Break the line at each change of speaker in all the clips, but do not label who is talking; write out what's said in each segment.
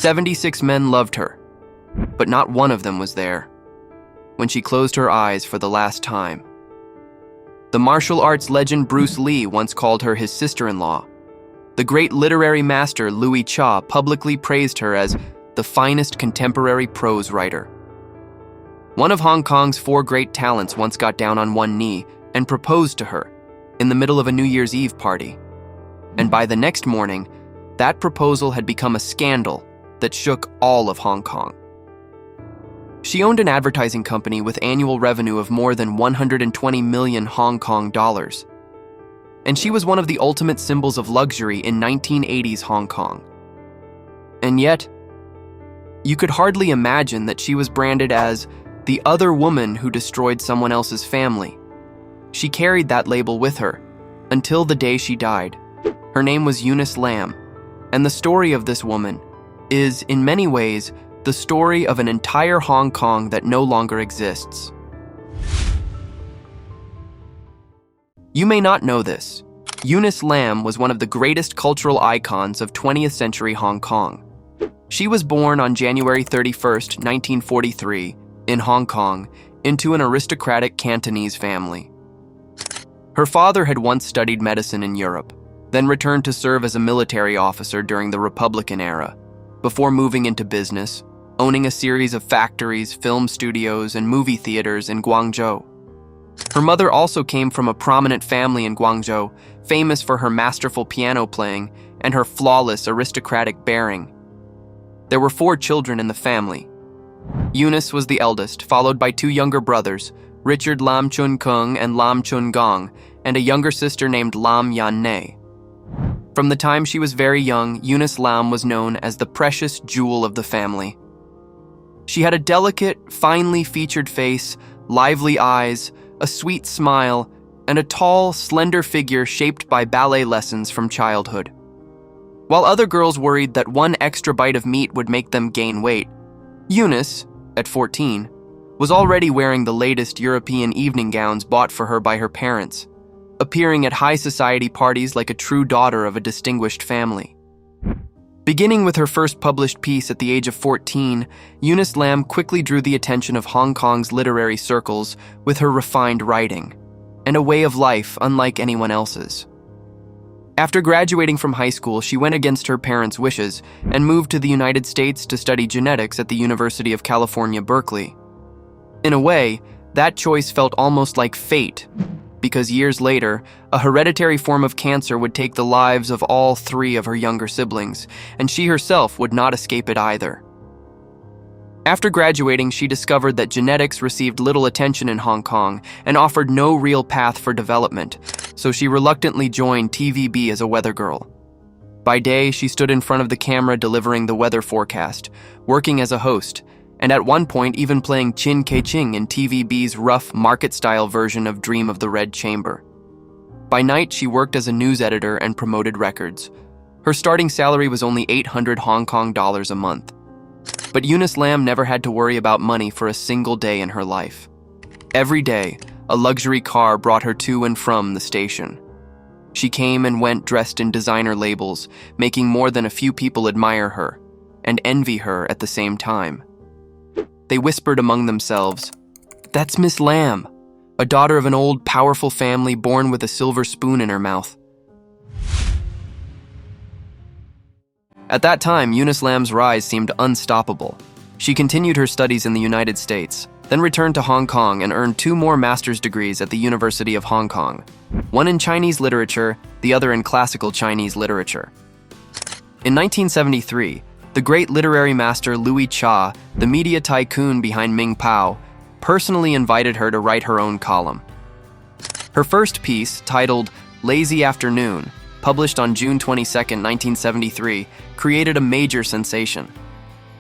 76 men loved her, but not one of them was there when she closed her eyes for the last time. The martial arts legend Bruce Lee once called her his sister-in-law. The great literary master Louis Cha publicly praised her as the finest contemporary prose writer. One of Hong Kong's 4 great talents once got down on one knee and proposed to her in the middle of a New Year's Eve party. And by the next morning, that proposal had become a scandal that shook all of Hong Kong. She owned an advertising company with annual revenue of more than 120 million Hong Kong dollars. And she was one of the ultimate symbols of luxury in 1980s Hong Kong. And yet, you could hardly imagine that she was branded as the other woman who destroyed someone else's family. She carried that label with her until the day she died. Her name was Eunice Lam, and the story of this woman is, in many ways, the story of an entire Hong Kong that no longer exists. You may not know this. Eunice Lam was one of the greatest cultural icons of 20th century Hong Kong. She was born on January 31st, 1943, in Hong Kong, into an aristocratic Cantonese family. Her father had once studied medicine in Europe, then returned to serve as a military officer during the Republican era, before moving into business, owning a series of factories, film studios, and movie theaters in Guangzhou. Her mother also came from a prominent family in Guangzhou, famous for her masterful piano playing and her flawless aristocratic bearing. There were 4 children in the family. Eunice was the eldest, followed by 2 younger brothers, Richard Lam Chun Kung and Lam Chun Gong, and a younger sister named Lam Yan Ne. From the time she was very young, Eunice Lam was known as the precious jewel of the family. She had a delicate, finely featured face, lively eyes, a sweet smile, and a tall, slender figure shaped by ballet lessons from childhood. While other girls worried that one extra bite of meat would make them gain weight, Eunice, at 14, was already wearing the latest European evening gowns bought for her by her parents, appearing at high society parties like a true daughter of a distinguished family. Beginning with her first published piece at the age of 14, Eunice Lam quickly drew the attention of Hong Kong's literary circles with her refined writing, and a way of life unlike anyone else's. After graduating from high school, she went against her parents' wishes and moved to the United States to study genetics at the University of California, Berkeley. In a way, that choice felt almost like fate, because years later, a hereditary form of cancer would take the lives of all 3 of her younger siblings, and she herself would not escape it either. After graduating, she discovered that genetics received little attention in Hong Kong and offered no real path for development, so she reluctantly joined TVB as a weather girl. By day, she stood in front of the camera delivering the weather forecast, working as a host, and at one point even playing Chin Ke Ching in TVB's rough, market-style version of Dream of the Red Chamber. By night, she worked as a news editor and promoted records. Her starting salary was only 800 Hong Kong dollars a month. But Eunice Lam never had to worry about money for a single day in her life. Every day, a luxury car brought her to and from the station. She came and went dressed in designer labels, making more than a few people admire her and envy her at the same time. They whispered among themselves, "That's Miss Lam, a daughter of an old, powerful family born with a silver spoon in her mouth." At that time, Eunice Lam's rise seemed unstoppable. She continued her studies in the United States, then returned to Hong Kong and earned 2 more master's degrees at the University of Hong Kong, one in Chinese literature, the other in classical Chinese literature. In 1973, the great literary master Louis Cha, the media tycoon behind Ming Pao, personally invited her to write her own column. Her first piece, titled Lazy Afternoon, published on June 22, 1973, created a major sensation.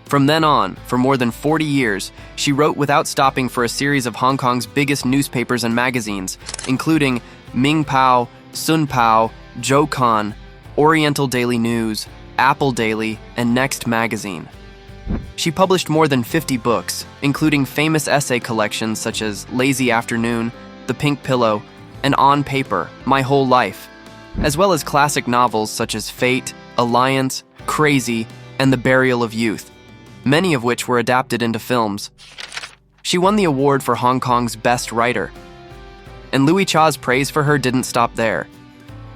From then on, for more than 40 years, she wrote without stopping for a series of Hong Kong's biggest newspapers and magazines, including Ming Pao, Sun Pao, Zhou Kan, Oriental Daily News, Apple Daily, and Next Magazine. She published more than 50 books, including famous essay collections such as Lazy Afternoon, The Pink Pillow, and On Paper, My Whole Life, as well as classic novels such as Fate, Alliance, Crazy, and The Burial of Youth, many of which were adapted into films. She won the award for Hong Kong's Best Writer. And Louis Cha's praise for her didn't stop there.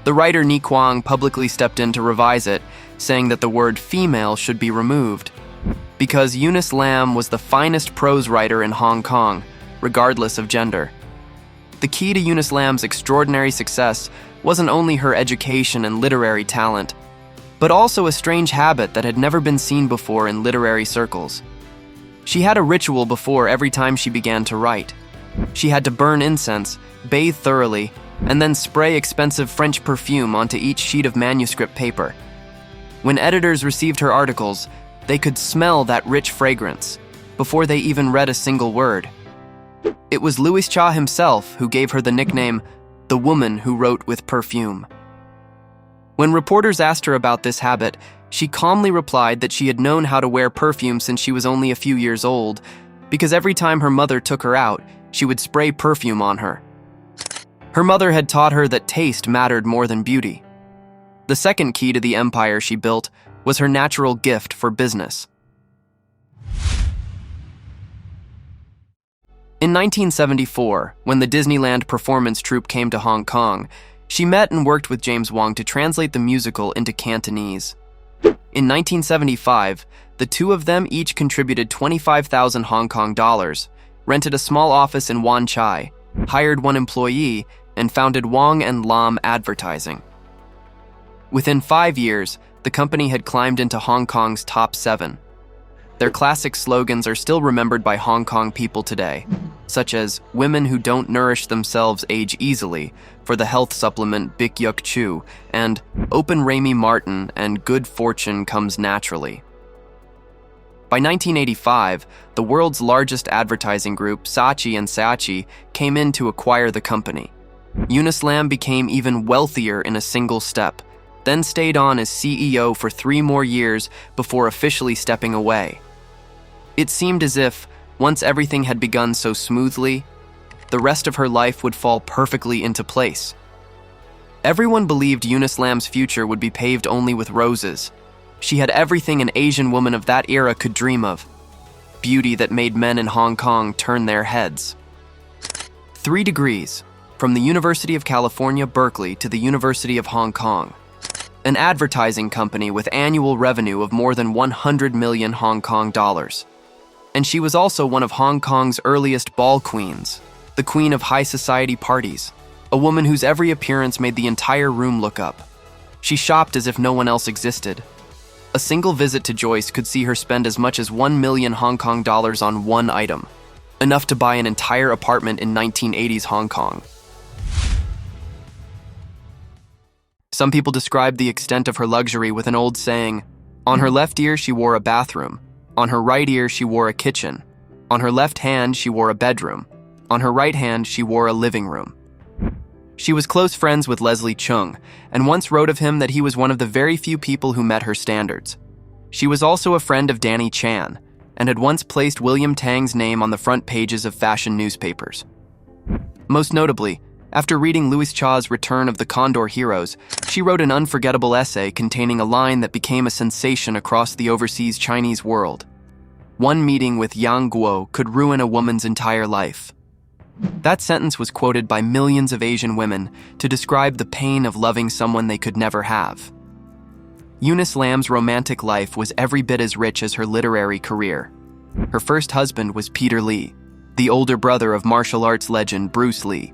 The writer Ni Kuang publicly stepped in to revise it, saying that the word female should be removed, because Eunice Lam was the finest prose writer in Hong Kong, regardless of gender. The key to Eunice Lam's extraordinary success wasn't only her education and literary talent, but also a strange habit that had never been seen before in literary circles. She had a ritual before every time she began to write. She had to burn incense, bathe thoroughly, and then spray expensive French perfume onto each sheet of manuscript paper. When editors received her articles, they could smell that rich fragrance before they even read a single word. It was Louis Cha himself who gave her the nickname, the woman who wrote with perfume. When reporters asked her about this habit, she calmly replied that she had known how to wear perfume since she was only a few years old, because every time her mother took her out, she would spray perfume on her. Her mother had taught her that taste mattered more than beauty. The second key to the empire she built was her natural gift for business. In 1974, when the Disneyland performance troupe came to Hong Kong, she met and worked with James Wong to translate the musical into Cantonese. In 1975, the two of them each contributed 25,000 Hong Kong dollars, rented a small office in Wan Chai, hired one employee, and founded Wong and Lam Advertising. Within 5 years, the company had climbed into Hong Kong's top 7. Their classic slogans are still remembered by Hong Kong people today, such as "Women who don't nourish themselves age easily" for the health supplement Bic Yuk Chu, and "Open Remy Martin and good fortune comes naturally." By 1985, the world's largest advertising group, Saatchi & Saatchi, came in to acquire the company. Eunice Lam became even wealthier in a single step, then stayed on as CEO for 3 more years before officially stepping away. It seemed as if, once everything had begun so smoothly, the rest of her life would fall perfectly into place. Everyone believed Eunice Lam's future would be paved only with roses. She had everything an Asian woman of that era could dream of. Beauty that made men in Hong Kong turn their heads. 3 degrees, from the University of California, Berkeley to the University of Hong Kong. An advertising company with annual revenue of more than 100 million Hong Kong dollars. And she was also one of Hong Kong's earliest ball queens, the queen of high society parties, a woman whose every appearance made the entire room look up. She shopped as if no one else existed. A single visit to Joyce could see her spend as much as 1 million Hong Kong dollars on one item, enough to buy an entire apartment in 1980s Hong Kong. Some people described the extent of her luxury with an old saying, on her left ear she wore a bathroom, on her right ear she wore a kitchen, on her left hand she wore a bedroom, on her right hand she wore a living room. She was close friends with Leslie Chung, and once wrote of him that he was one of the very few people who met her standards. She was also a friend of Danny Chan, and had once placed William Tang's name on the front pages of fashion newspapers. Most notably, after reading Louis Cha's Return of the Condor Heroes, she wrote an unforgettable essay containing a line that became a sensation across the overseas Chinese world. One meeting with Yang Guo could ruin a woman's entire life. That sentence was quoted by millions of Asian women to describe the pain of loving someone they could never have. Eunice Lam's romantic life was every bit as rich as her literary career. Her first husband was Peter Lee, the older brother of martial arts legend Bruce Lee.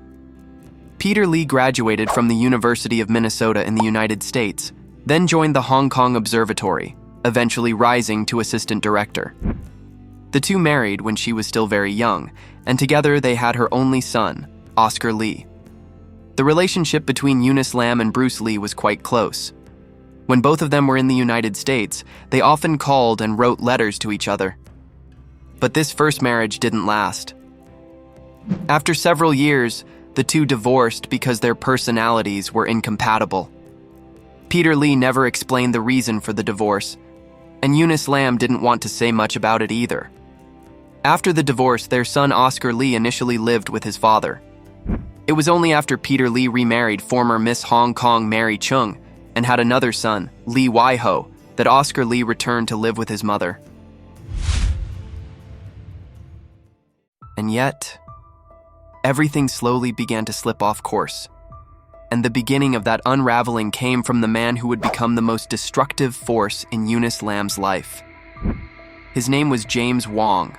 Peter Lee graduated from the University of Minnesota in the United States, then joined the Hong Kong Observatory, eventually rising to assistant director. The two married when she was still very young, and together they had her only son, Oscar Lee. The relationship between Eunice Lam and Bruce Lee was quite close. When both of them were in the United States, they often called and wrote letters to each other. But this first marriage didn't last. After several years, the two divorced because their personalities were incompatible. Peter Lee never explained the reason for the divorce, and Eunice Lam didn't want to say much about it either. After the divorce, their son Oscar Lee initially lived with his father. It was only after Peter Lee remarried former Miss Hong Kong Mary Chung and had another son, Lee Wai-ho, that Oscar Lee returned to live with his mother. And yet, everything slowly began to slip off course. And the beginning of that unraveling came from the man who would become the most destructive force in Eunice Lamb's life. His name was James Wong,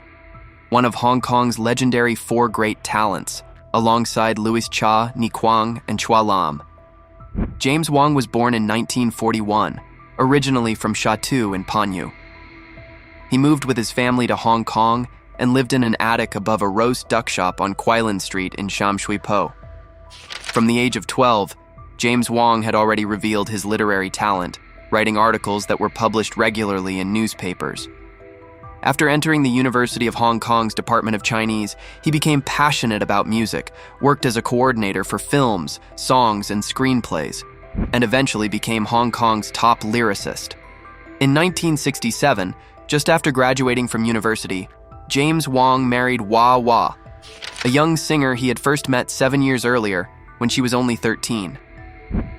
one of Hong Kong's legendary four great talents, alongside Louis Cha, Ni Kuang, and Chua Lam. James Wong was born in 1941, originally from Sha Tu in Panyu. He moved with his family to Hong Kong and lived in an attic above a roast duck shop on Kwai Street in Sham Shui Po. From the age of 12, James Wong had already revealed his literary talent, writing articles that were published regularly in newspapers. After entering the University of Hong Kong's Department of Chinese, he became passionate about music, worked as a coordinator for films, songs, and screenplays, and eventually became Hong Kong's top lyricist. In 1967, just after graduating from university, James Wong married Wah Wah, a young singer he had first met 7 years earlier when she was only 13.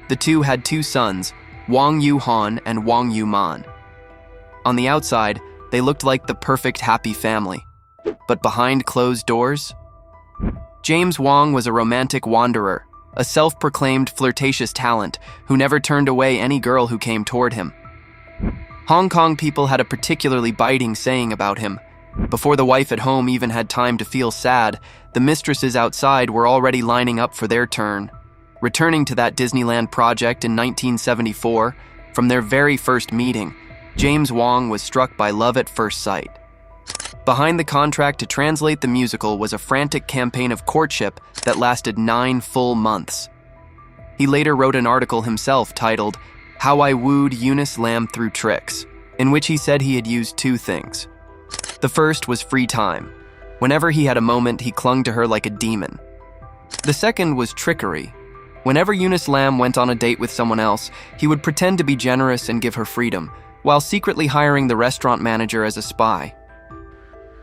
The two had two sons, Wong Yu Han and Wong Yu Man. On the outside, they looked like the perfect happy family. But behind closed doors, James Wong was a romantic wanderer, a self-proclaimed flirtatious talent who never turned away any girl who came toward him. Hong Kong people had a particularly biting saying about him. Before the wife at home even had time to feel sad, the mistresses outside were already lining up for their turn. Returning to that Disneyland project in 1974, from their very first meeting, James Wong was struck by love at first sight. Behind the contract to translate the musical was a frantic campaign of courtship that lasted 9 full months. He later wrote an article himself titled, "How I Wooed Eunice Lam Through Tricks," in which he said he had used two things. The first was free time. Whenever he had a moment, he clung to her like a demon. The second was trickery. Whenever Eunice Lam went on a date with someone else, he would pretend to be generous and give her freedom, while secretly hiring the restaurant manager as a spy.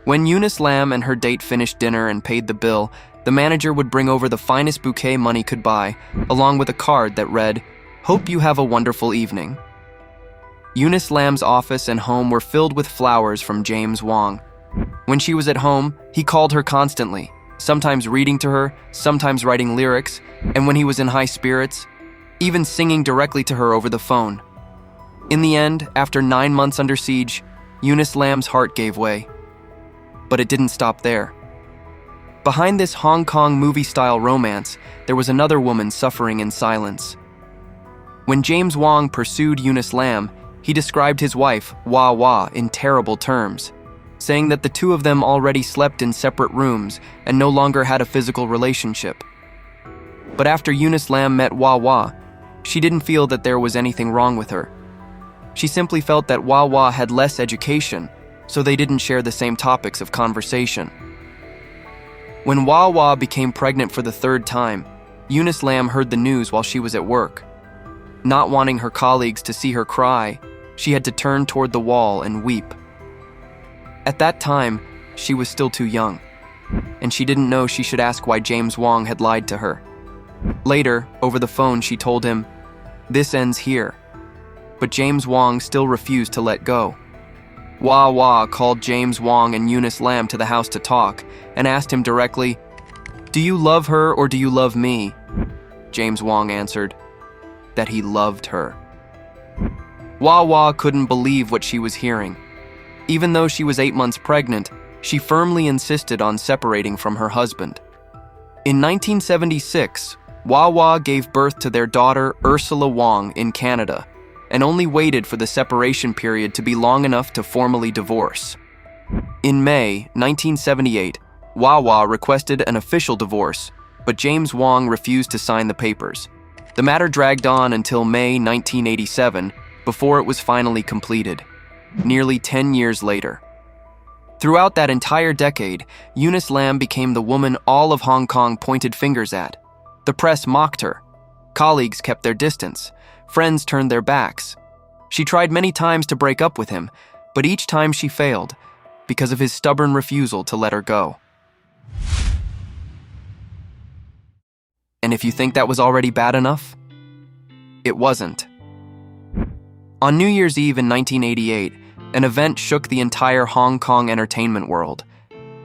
When Eunice Lam and her date finished dinner and paid the bill, the manager would bring over the finest bouquet money could buy, along with a card that read, "Hope you have a wonderful evening." Eunice Lam's office and home were filled with flowers from James Wong. When she was at home, he called her constantly, sometimes reading to her, sometimes writing lyrics, and when he was in high spirits, even singing directly to her over the phone. In the end, after 9 months under siege, Eunice Lam's heart gave way. But it didn't stop there. Behind this Hong Kong movie-style romance, there was another woman suffering in silence. When James Wong pursued Eunice Lam, he described his wife, Wah Wah, in terrible terms, saying that the two of them already slept in separate rooms and no longer had a physical relationship. But after Eunice Lam met Wah Wah, she didn't feel that there was anything wrong with her. She simply felt that Wah Wah had less education, so they didn't share the same topics of conversation. When Wah Wah became pregnant for the 3rd time, Eunice Lam heard the news while she was at work. Not wanting her colleagues to see her cry, she had to turn toward the wall and weep. At that time, she was still too young, and she didn't know she should ask why James Wong had lied to her. Later, over the phone, she told him, "This ends here." But James Wong still refused to let go. Wah Wah called James Wong and Eunice Lam to the house to talk and asked him directly, "Do you love her or do you love me?" James Wong answered that he loved her. Wah Wah couldn't believe what she was hearing. Even though she was 8 months pregnant, she firmly insisted on separating from her husband. In 1976, Wah Wah gave birth to their daughter Ursula Wong in Canada, and only waited for the separation period to be long enough to formally divorce. In May 1978, Wah Wah requested an official divorce, but James Wong refused to sign the papers. The matter dragged on until May 1987, before it was finally completed, nearly 10 years later. Throughout that entire decade, Eunice Lam became the woman all of Hong Kong pointed fingers at. The press mocked her. Colleagues kept their distance. Friends turned their backs. She tried many times to break up with him, but each time she failed because of his stubborn refusal to let her go. And if you think that was already bad enough, it wasn't. On New Year's Eve in 1988, an event shook the entire Hong Kong entertainment world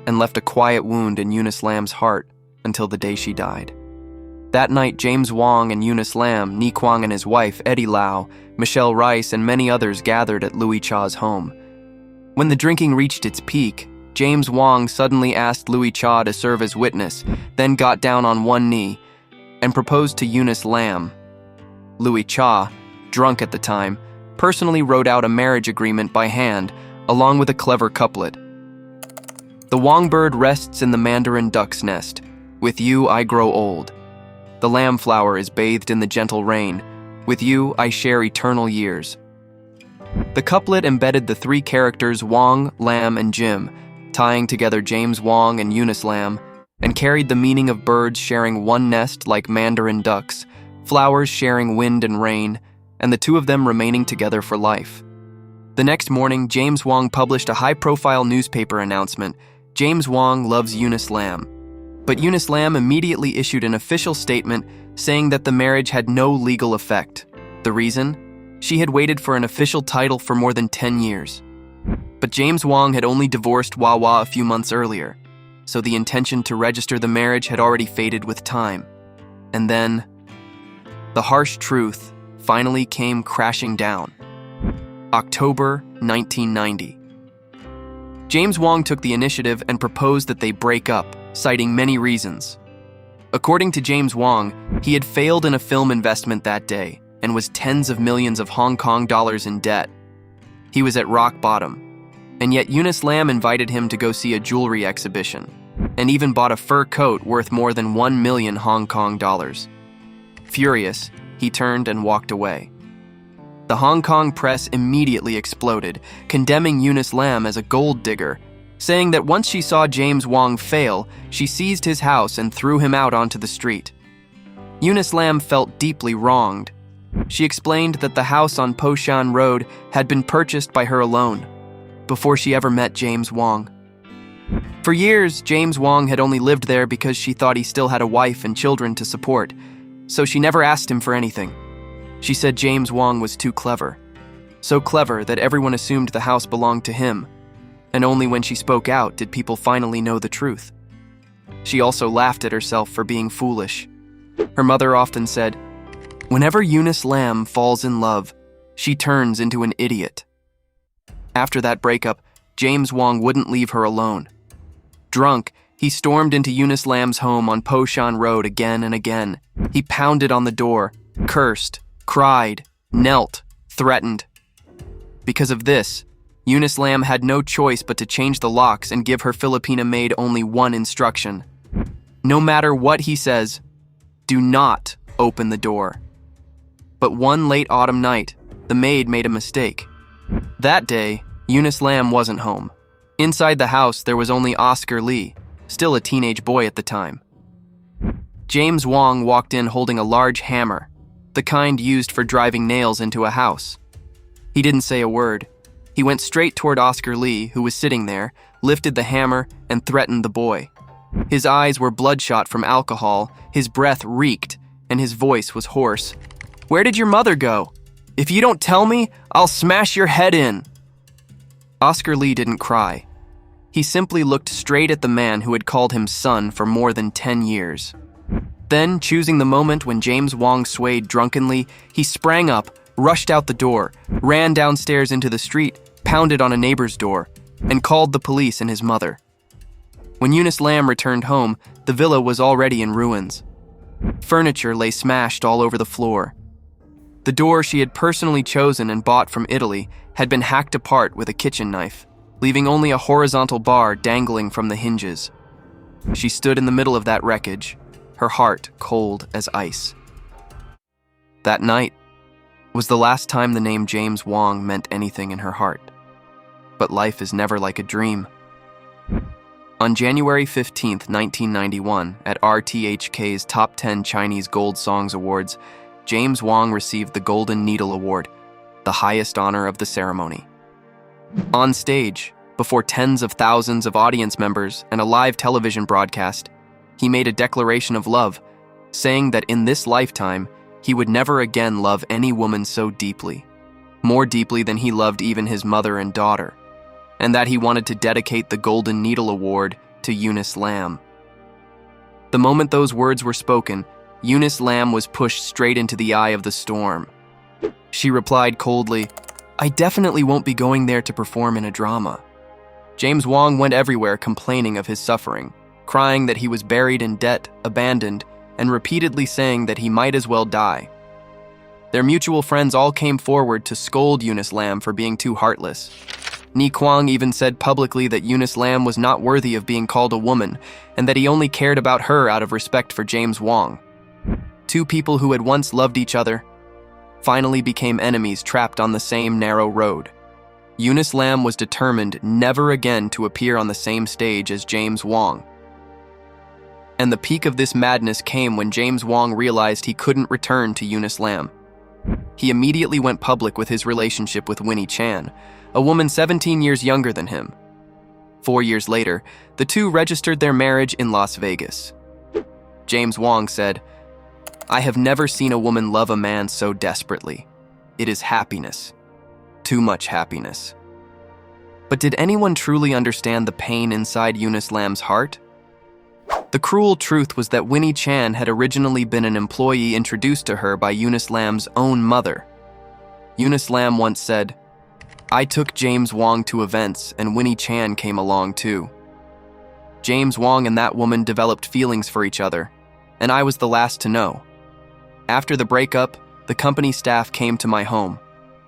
and left a quiet wound in Eunice Lam's heart until the day she died. That night, James Wong and Eunice Lam, Ni Kwang and his wife, Eddie Lau, Michelle Rice, and many others gathered at Louis Cha's home. When the drinking reached its peak, James Wong suddenly asked Louis Cha to serve as witness, then got down on one knee and proposed to Eunice Lam. Louis Cha, drunk at the time, personally wrote out a marriage agreement by hand, along with a clever couplet. The Wong bird rests in the mandarin duck's nest. With you I grow old. The lamb flower is bathed in the gentle rain. With you I share eternal years. The couplet embedded the three characters Wong, Lam, and Jim, tying together James Wong and Eunice Lam, and carried the meaning of birds sharing one nest like mandarin ducks, flowers sharing wind and rain, and the two of them remaining together for life. The next morning, James Wong published a high-profile newspaper announcement: James Wong loves Eunice Lam. But Eunice Lam immediately issued an official statement saying that the marriage had no legal effect. The reason? She had waited for an official title for more than 10 years. But James Wong had only divorced Wawa a few months earlier, so the intention to register the marriage had already faded with time. And then, the harsh truth finally came crashing down. October 1990. James Wong took the initiative and proposed that they break up, citing many reasons. According to James Wong, he had failed in a film investment that day and was tens of millions of Hong Kong dollars in debt. He was at rock bottom, and yet Eunice Lam invited him to go see a jewelry exhibition, and even bought a fur coat worth more than 1 million Hong Kong dollars. Furious, he turned and walked away. The Hong Kong press immediately exploded, condemning Eunice Lam as a gold digger, saying that once she saw James Wong fail, she seized his house and threw him out onto the street. Eunice Lam felt deeply wronged. She explained that the house on Po Shan Road had been purchased by her alone, before she ever met James Wong. For years, James Wong had only lived there because she thought he still had a wife and children to support, so she never asked him for anything. She said James Wong was too clever. So clever that everyone assumed the house belonged to him, and only when she spoke out did people finally know the truth. She also laughed at herself for being foolish. Her mother often said, "Whenever Eunice Lam falls in love, she turns into an idiot." After that breakup, James Wong wouldn't leave her alone. Drunk, he stormed into Eunice Lam's home on Po Shan Road again and again. He pounded on the door, cursed, cried, knelt, threatened. Because of this, Eunice Lam had no choice but to change the locks and give her Filipina maid only one instruction. No matter what he says, do not open the door. But one late autumn night, the maid made a mistake. That day, Eunice Lam wasn't home. Inside the house, there was only Oscar Lee, still a teenage boy at the time. James Wong walked in holding a large hammer, the kind used for driving nails into a house. He didn't say a word. He went straight toward Oscar Lee, who was sitting there, lifted the hammer, and threatened the boy. His eyes were bloodshot from alcohol, his breath reeked, and his voice was hoarse. "Where did your mother go? If you don't tell me, I'll smash your head in." Oscar Lee didn't cry. He simply looked straight at the man who had called him son for more than 10 years. Then, choosing the moment when James Wong swayed drunkenly, he sprang up, rushed out the door, ran downstairs into the street, pounded on a neighbor's door, and called the police and his mother. When Eunice Lam returned home, the villa was already in ruins. Furniture lay smashed all over the floor. The door she had personally chosen and bought from Italy had been hacked apart with a kitchen knife, leaving only a horizontal bar dangling from the hinges. She stood in the middle of that wreckage, her heart cold as ice. That night was the last time the name James Wong meant anything in her heart. But life is never like a dream. On January 15, 1991, at RTHK's Top 10 Chinese Gold Songs Awards, James Wong received the Golden Needle Award, the highest honor of the ceremony. On stage, before tens of thousands of audience members and a live television broadcast, he made a declaration of love, saying that in this lifetime, he would never again love any woman so deeply. more deeply than he loved even his mother and daughter, and that he wanted to dedicate the Golden Needle Award to Eunice Lam. The moment those words were spoken, Eunice Lam was pushed straight into the eye of the storm. She replied coldly, "I definitely won't be going there to perform in a drama." James Wong went everywhere complaining of his suffering, crying that he was buried in debt, abandoned, and repeatedly saying that he might as well die. Their mutual friends all came forward to scold Eunice Lam for being too heartless. Ni Kwang even said publicly that Eunice Lam was not worthy of being called a woman, and that he only cared about her out of respect for James Wong. Two people who had once loved each other finally became enemies trapped on the same narrow road. Eunice Lam was determined never again to appear on the same stage as James Wong. And the peak of this madness came when James Wong realized he couldn't return to Eunice Lam. He immediately went public with his relationship with Winnie Chan, a woman 17 years younger than him. 4 years later, the two registered their marriage in Las Vegas. James Wong said, "I have never seen a woman love a man so desperately. It is happiness. Too much happiness." But did anyone truly understand the pain inside Eunice Lam's heart? The cruel truth was that Winnie Chan had originally been an employee introduced to her by Eunice Lam's own mother. Eunice Lam once said, "I took James Wong to events and Winnie Chan came along too. James Wong and that woman developed feelings for each other, and I was the last to know. After the breakup, the company staff came to my home.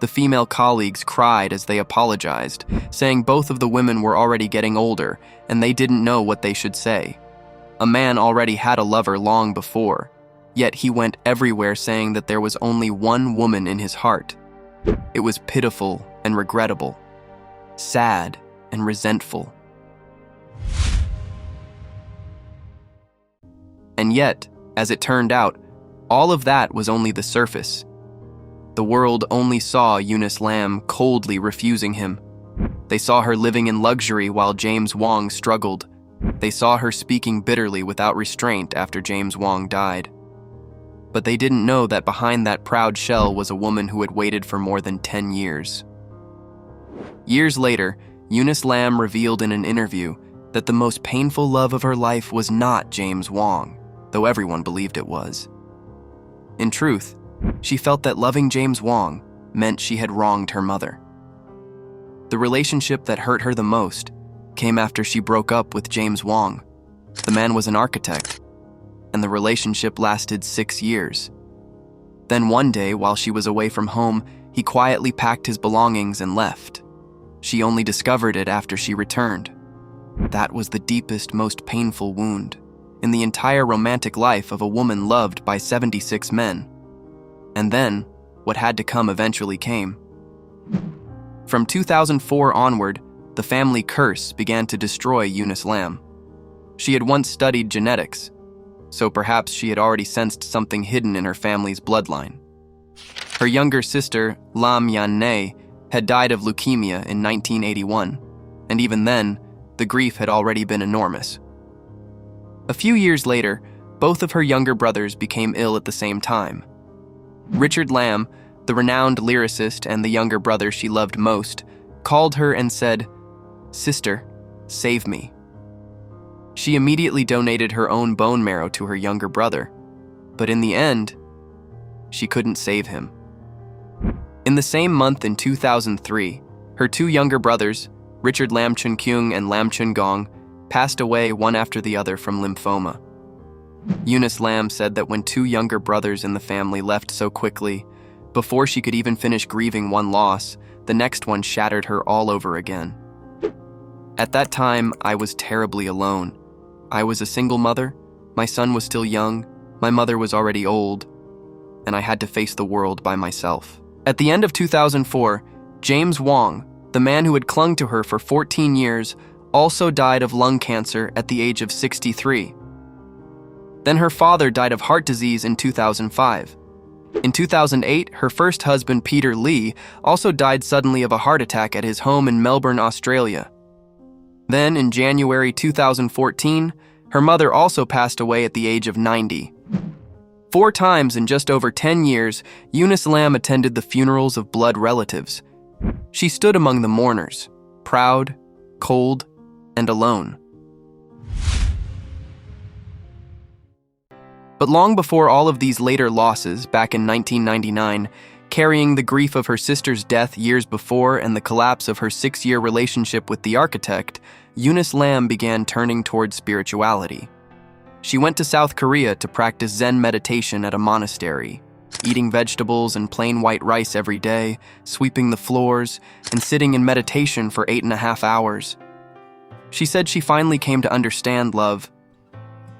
The female colleagues cried as they apologized, saying both of the women were already getting older and they didn't know what they should say. A man already had a lover long before, yet he went everywhere saying that there was only one woman in his heart. It was pitiful and regrettable, sad and resentful. And yet, as it turned out, all of that was only the surface. The world only saw Eunice Lam coldly refusing him. They saw her living in luxury while James Wong struggled. They saw her speaking bitterly without restraint after James Wong died. But they didn't know that behind that proud shell was a woman who had waited for more than 10 years. Years later, Eunice Lam revealed in an interview that the most painful love of her life was not James Wong, though everyone believed it was. In truth, she felt that loving James Wong meant she had wronged her mother. The relationship that hurt her the most came after she broke up with James Wong. The man was an architect, and the relationship lasted 6 years. Then one day, while she was away from home, he quietly packed his belongings and left. She only discovered it after she returned. That was the deepest, most painful wound in the entire romantic life of a woman loved by 76 men. And then, what had to come eventually came. From 2004 onward, the family curse began to destroy Eunice Lam. She had once studied genetics, so perhaps she had already sensed something hidden in her family's bloodline. Her younger sister, Lam Yan-ne, had died of leukemia in 1981, and even then, the grief had already been enormous. A few years later, both of her younger brothers became ill at the same time. Richard Lam, the renowned lyricist and the younger brother she loved most, called her and said, "Sister, save me." She immediately donated her own bone marrow to her younger brother, but in the end, she couldn't save him. In the same month in 2003, her two younger brothers, Richard Lam Chun Kyung and Lam Chun Gong, passed away one after the other from lymphoma. Eunice Lam said that when two younger brothers in the family left so quickly, before she could even finish grieving one loss, the next one shattered her all over again. At that time, I was terribly alone. I was a single mother, my son was still young, my mother was already old, and I had to face the world by myself. At the end of 2004, James Wong, the man who had clung to her for 14 years, also died of lung cancer at the age of 63. Then her father died of heart disease in 2005. In 2008, her first husband, Peter Lee, also died suddenly of a heart attack at his home in Melbourne, Australia. Then, in January 2014, her mother also passed away at the age of 90. 4 times in just over 10 years, Eunice Lam attended the funerals of blood relatives. She stood among the mourners, proud, cold, and alone. But long before all of these later losses, back in 1999, carrying the grief of her sister's death years before and the collapse of her 6-year relationship with the architect, Eunice Lam began turning towards spirituality. She went to South Korea to practice Zen meditation at a monastery, eating vegetables and plain white rice every day, sweeping the floors, and sitting in meditation for 8.5 hours. She said she finally came to understand love,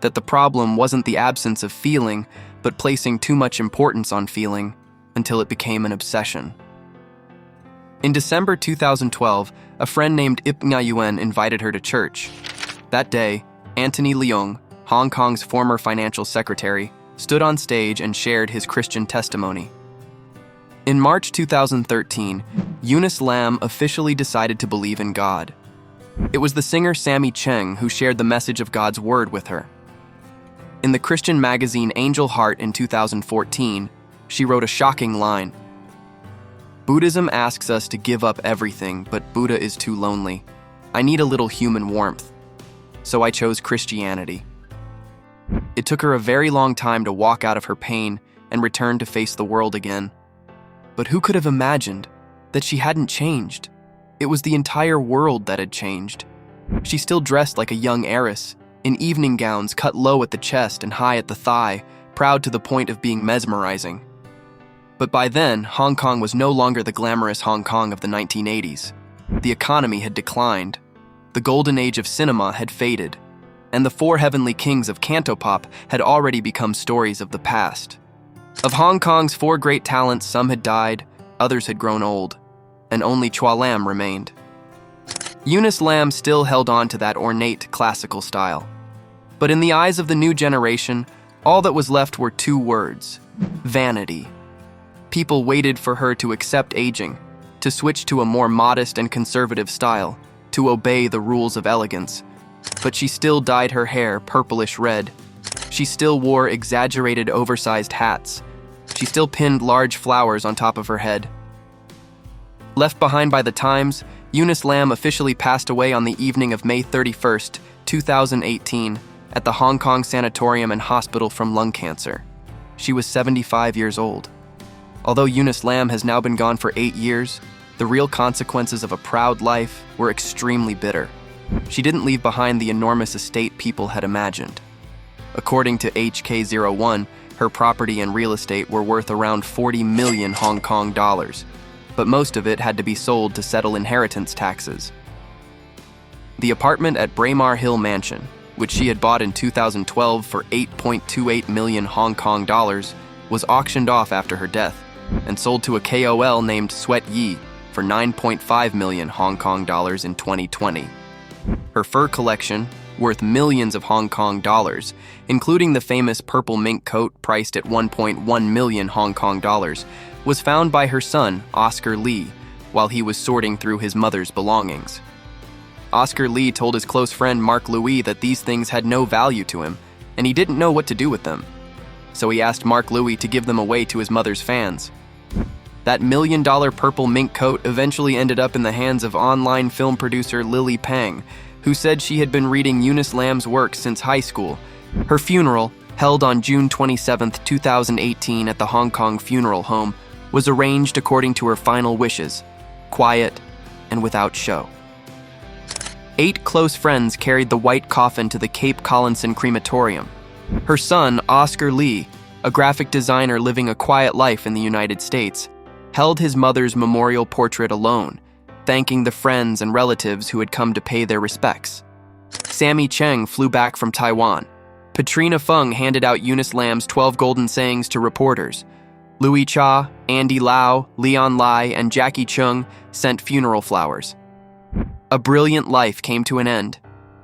that the problem wasn't the absence of feeling, but placing too much importance on feeling until it became an obsession. In December 2012, a friend named Ip Nga Yuen invited her to church. That day, Anthony Leung, Hong Kong's former financial secretary, stood on stage and shared his Christian testimony. In March 2013, Eunice Lam officially decided to believe in God. It was the singer Sammy Cheng who shared the message of God's word with her. In the Christian magazine Angel Heart in 2014, she wrote a shocking line. "Buddhism asks us to give up everything, but Buddha is too lonely. I need a little human warmth. So I chose Christianity." It took her a very long time to walk out of her pain and return to face the world again. But who could have imagined that she hadn't changed? It was the entire world that had changed. She still dressed like a young heiress, in evening gowns cut low at the chest and high at the thigh, proud to the point of being mesmerizing. But by then, Hong Kong was no longer the glamorous Hong Kong of the 1980s. The economy had declined. The golden age of cinema had faded. And the 4 heavenly kings of cantopop had already become stories of the past. Of Hong Kong's 4 great talents, some had died, others had grown old, and only Chua Lam remained. Eunice Lam still held on to that ornate classical style. But in the eyes of the new generation, all that was left were 2 words: vanity. People waited for her to accept aging, to switch to a more modest and conservative style, to obey the rules of elegance. But she still dyed her hair purplish red. She still wore exaggerated oversized hats. She still pinned large flowers on top of her head. Left behind by the times, Eunice Lam officially passed away on the evening of May 31st, 2018, at the Hong Kong Sanatorium and Hospital from lung cancer. She was 75 years old. Although Eunice Lam has now been gone for 8 years, the real consequences of a proud life were extremely bitter. She didn't leave behind the enormous estate people had imagined. According to HK01, her property and real estate were worth around 40 million Hong Kong dollars, but most of it had to be sold to settle inheritance taxes. The apartment at Braemar Hill Mansion, which she had bought in 2012 for 8.28 million Hong Kong dollars, was auctioned off after her death and sold to a KOL named Sweat Yi for 9.5 million Hong Kong dollars in 2020. Her fur collection, worth millions of Hong Kong dollars, including the famous purple mink coat priced at 1.1 million Hong Kong dollars, was found by her son, Oscar Lee, while he was sorting through his mother's belongings. Oscar Lee told his close friend Mark Louis that these things had no value to him, and he didn't know what to do with them. So he asked Mark Louis to give them away to his mother's fans. That $1 million purple mink coat eventually ended up in the hands of online film producer Lily Pang, who said she had been reading Eunice Lam's work since high school. Her funeral, held on June 27, 2018 at the Hong Kong Funeral Home, was arranged according to her final wishes, quiet and without show. 8 close friends carried the white coffin to the Cape Collinson crematorium. Her son, Oscar Lee, a graphic designer living a quiet life in the United States, held his mother's memorial portrait alone, thanking the friends and relatives who had come to pay their respects. Sammy Cheng flew back from Taiwan. Patrina Fung handed out Eunice Lam's 12 golden sayings to reporters. Louis Cha, Andy Lau, Leon Lai, and Jackie Chung sent funeral flowers. A brilliant life came to an end,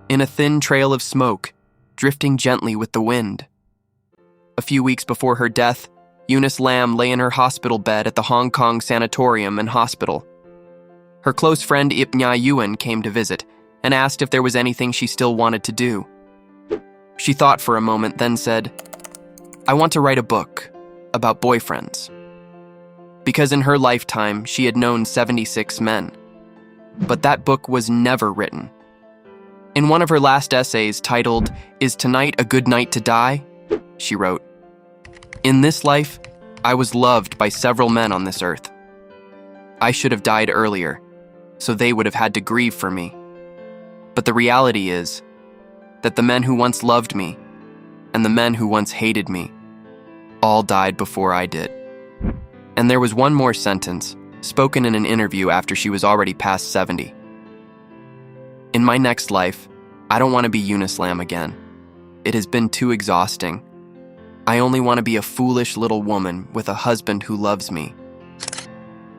in a thin trail of smoke, drifting gently with the wind. A few weeks before her death, Eunice Lam lay in her hospital bed at the Hong Kong Sanatorium and Hospital. Her close friend Ip Nga Yuen came to visit and asked if there was anything she still wanted to do. She thought for a moment, then said, I want to write a book about boyfriends. Because in her lifetime, she had known 76 men. But that book was never written. In one of her last essays titled, "Is Tonight a Good Night to Die?" she wrote, "In this life, I was loved by several men on this earth. I should have died earlier, so they would have had to grieve for me. But the reality is that the men who once loved me and the men who once hated me all died before I did." And there was one more sentence, spoken in an interview after she was already past 70. "In my next life, I don't want to be Eunice Lam again. It has been too exhausting. I only want to be a foolish little woman with a husband who loves me.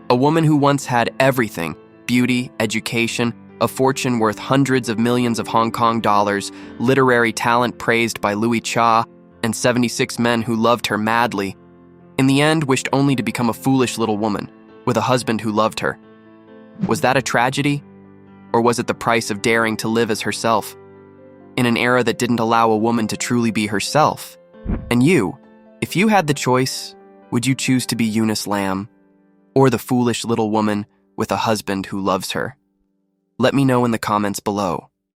A woman who once had everything: beauty, education, a fortune worth hundreds of millions of Hong Kong dollars, literary talent praised by Louis Cha, and 76 men who loved her madly. In the end, wished only to become a foolish little woman with a husband who loved her. Was that a tragedy? Or was it the price of daring to live as herself? In an era that didn't allow a woman to truly be herself? And you, if you had the choice, would you choose to be Eunice Lam, or the foolish little woman with a husband who loves her? Let me know in the comments below.